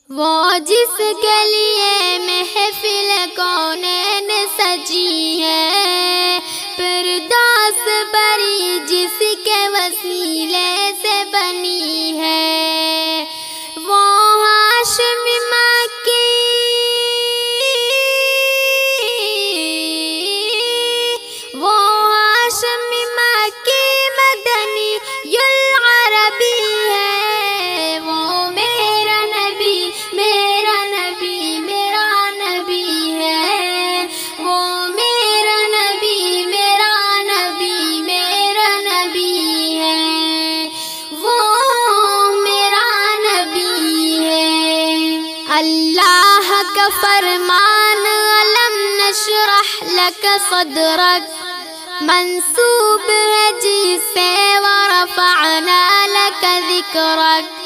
وہ جس کے لیے محفل کونین سجی ہے، پردوس بری جس کے وسیلے سے بنی ہے، وہ ہاشم مکی، وہ ہاشم مکی مدنی العربی ہے، وہ میرا نبی میرا نبی میرا نبی ہے، وہ میرا نبی میرا نبی میرا نبی ہے، وہ میرا نبی ہے۔ اللہ کا فرمان الم نشرح لک صدرک منسوب ہے جی سے، ورفعنا لک ذکرک۔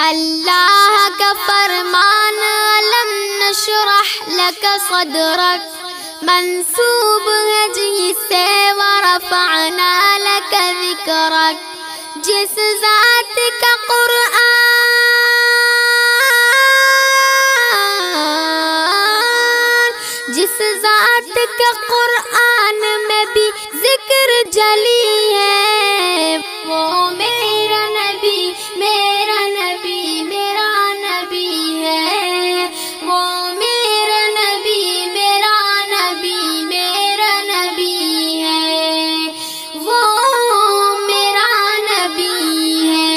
اللہ کا فرمان الم نشرح لک صدرک منسوب ہے جی سے، ورفعنا لک ذکرک۔ جس ذات کا قرآن، جس ذات کا قرآن میں بھی ذکر جلی ہے، وہ میرا نبی میرا نبی میرا نبی ہے، وہ میرا نبی میرا نبی میرا نبی ہے، وہ میرا نبی ہے۔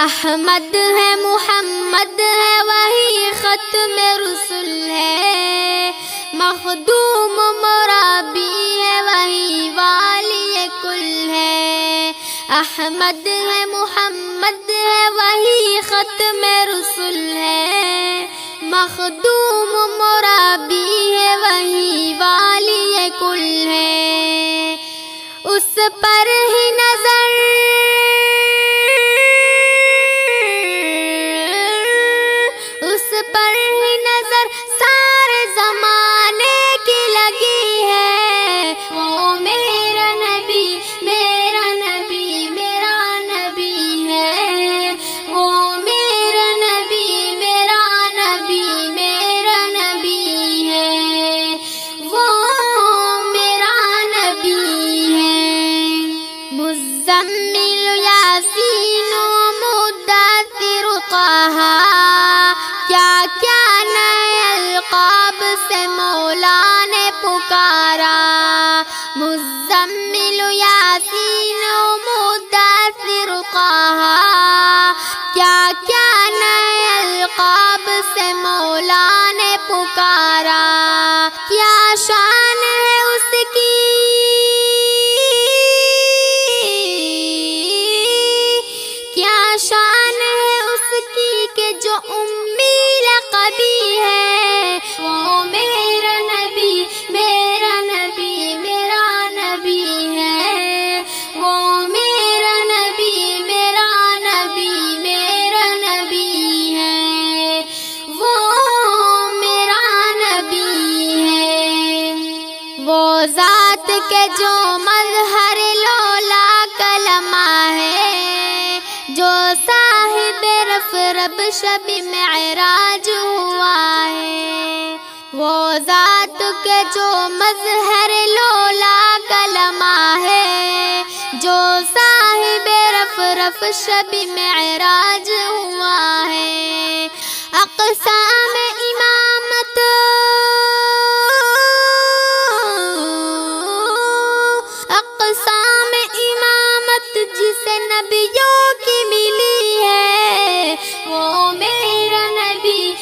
احمد ہے محمد ہے وہی ختم رسل ہے، مخدوم مرابی ہے وہی والی کل ہے۔ احمد ہے محمد ہے وہی ختم رسل ہے، مخدوم مرابی ہے وہی والی کل ہے۔ اس پر ہی نظر، اس پر ہی نظر سارے زمانے کی لگی ہے، وہ میرا نبی میرا نبی میرا نبی ہے، وہ میرا نبی میرا نبی میرا نبی ہے، وہ میرا نبی ہے۔ مزمل یاسین و مدثر طہ، کیا کیا نئے القاب سے مولا نے پکارا، مزمل یاسین و مدثر طہ، کیا کیا نئے القاب سے مولا نے پکارا۔ کیا شان ہے اس کی، کیا شان ہے اس کی کہ جو امی لقبی ہے، وہ میرا نبی میرا نبی میرا نبی ہے، وہ میرا نبی میرا نبی میرا نبی ہے، وہ میرا نبی ہے۔ وہ ذات کے جو مظہر لولا کلمہ ہے، جو صاحب رب شب معراج ہوا ہے، وہ ذات کے جو مظہر لولا کلمہ ہے، جو صاحب رف شب معراج ہوا ہے۔ اقسام امامت، اقسام امامت جسے نبیوں کی ملی ہے، وہ میرا نبی